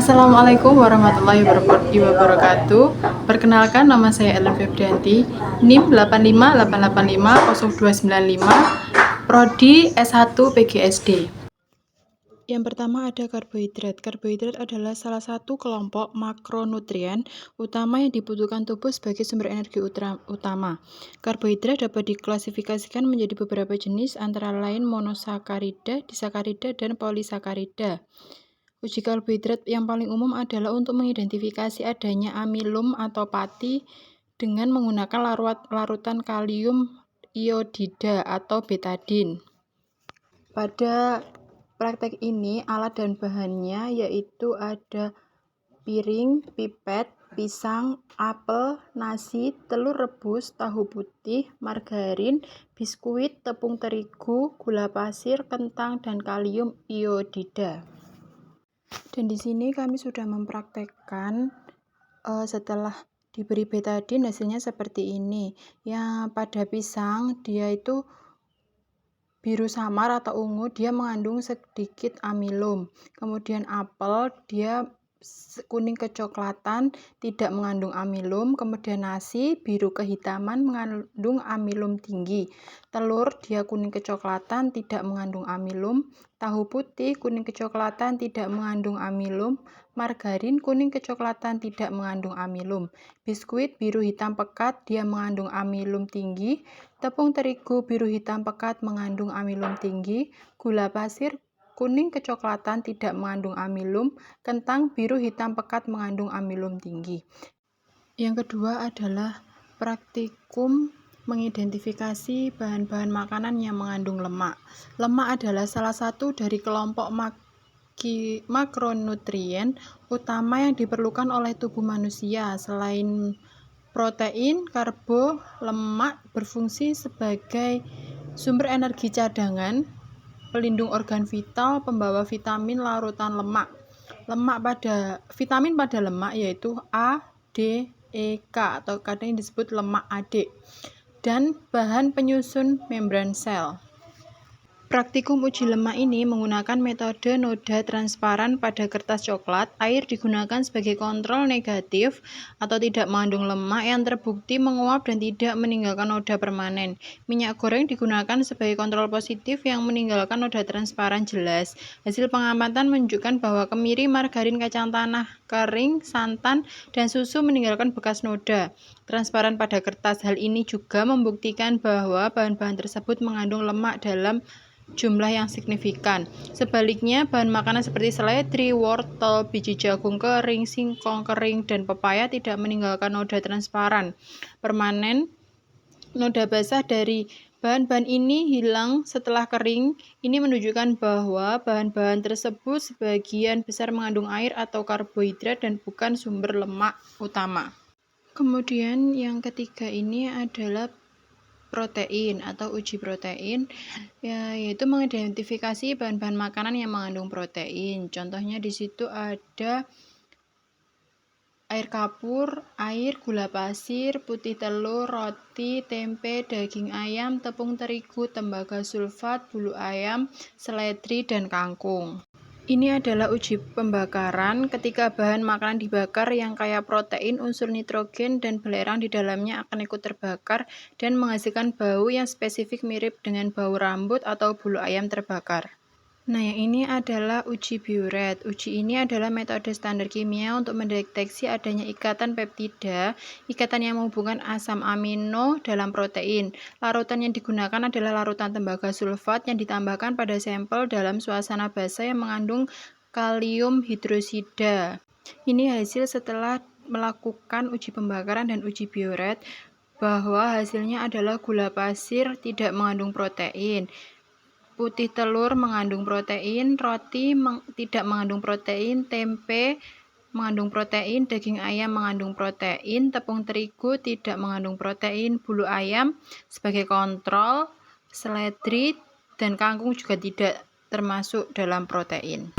Assalamualaikum warahmatullahi wabarakatuh. Perkenalkan, nama saya Ellen Febrianti, NIM 858850295, Prodi S1 PGSD. Yang pertama ada karbohidrat. Karbohidrat adalah salah satu kelompok makronutrien utama yang dibutuhkan tubuh sebagai sumber energi utama. Karbohidrat dapat diklasifikasikan menjadi beberapa jenis, antara lain monosakarida, disakarida, dan polisakarida. Uji karbohidrat yang paling umum adalah untuk mengidentifikasi adanya amilum atau pati dengan menggunakan larutan kalium iodida atau betadin. Pada praktek ini, alat dan bahannya yaitu ada piring, pipet, pisang, apel, nasi, telur rebus, tahu putih, margarin, biskuit, tepung terigu, gula pasir, kentang, dan kalium iodida. Dan di sini kami sudah mempraktekkan setelah diberi betadin hasilnya seperti ini. Yang pada pisang dia itu biru samar atau ungu, dia mengandung sedikit amilum. Kemudian apel dia kuning kecoklatan, tidak mengandung amilum. Kemudian nasi biru kehitaman, mengandung amilum tinggi. Telur dia kuning kecoklatan, tidak mengandung amilum. Tahu putih kuning kecoklatan, tidak mengandung amilum. Margarin kuning kecoklatan, tidak mengandung amilum. Biskuit biru hitam pekat, dia mengandung amilum tinggi. Tepung terigu biru hitam pekat, mengandung amilum tinggi. Gula pasir kuning kecoklatan, tidak mengandung amilum. Kentang biru hitam pekat, mengandung amilum tinggi. Yang kedua adalah praktikum mengidentifikasi bahan-bahan makanan yang mengandung lemak. Lemak adalah salah satu dari kelompok makronutrien utama yang diperlukan oleh tubuh manusia. Selain protein, karbo, lemak berfungsi sebagai sumber energi cadangan, pelindung organ vital, pembawa vitamin larutan lemak. Vitamin pada lemak yaitu A, D, E, K atau kadang disebut lemak adik, dan bahan penyusun membran sel. Praktikum uji lemak ini menggunakan metode noda transparan pada kertas coklat. Air digunakan sebagai kontrol negatif atau tidak mengandung lemak yang terbukti menguap dan tidak meninggalkan noda permanen. Minyak goreng digunakan sebagai kontrol positif yang meninggalkan noda transparan jelas. Hasil pengamatan menunjukkan bahwa kemiri, margarin, kacang tanah kering, santan, dan susu meninggalkan bekas noda transparan pada kertas. Hal ini juga membuktikan bahwa bahan-bahan tersebut mengandung lemak dalam jumlah yang signifikan. Sebaliknya, bahan makanan seperti seledri, wortel, biji jagung kering, singkong kering, dan pepaya tidak meninggalkan noda transparan permanen. Noda basah dari bahan-bahan ini hilang setelah kering. Ini menunjukkan bahwa bahan-bahan tersebut sebagian besar mengandung air atau karbohidrat dan bukan sumber lemak utama. Kemudian yang ketiga ini adalah protein atau uji protein, yaitu mengidentifikasi bahan-bahan makanan yang mengandung protein. Contohnya di situ ada air kapur, air, gula pasir, putih telur, roti, tempe, daging ayam, tepung terigu, tembaga sulfat, bulu ayam, seledri, dan kangkung. Ini adalah uji pembakaran. Ketika bahan makanan dibakar yang kaya protein, unsur nitrogen dan belerang di dalamnya akan ikut terbakar dan menghasilkan bau yang spesifik mirip dengan bau rambut atau bulu ayam terbakar. Nah, yang ini adalah uji Biuret. Uji ini adalah metode standar kimia untuk mendeteksi adanya ikatan peptida, ikatan yang menghubungkan asam amino dalam protein. Larutan yang digunakan adalah larutan tembaga sulfat yang ditambahkan pada sampel dalam suasana basah yang mengandung kalium hidrosida. Ini hasil setelah melakukan uji pembakaran dan uji Biuret, bahwa hasilnya adalah gula pasir tidak mengandung protein, putih telur mengandung protein, roti tidak mengandung protein, tempe mengandung protein, daging ayam mengandung protein, tepung terigu tidak mengandung protein, bulu ayam sebagai kontrol, seledri dan kangkung juga tidak termasuk dalam protein.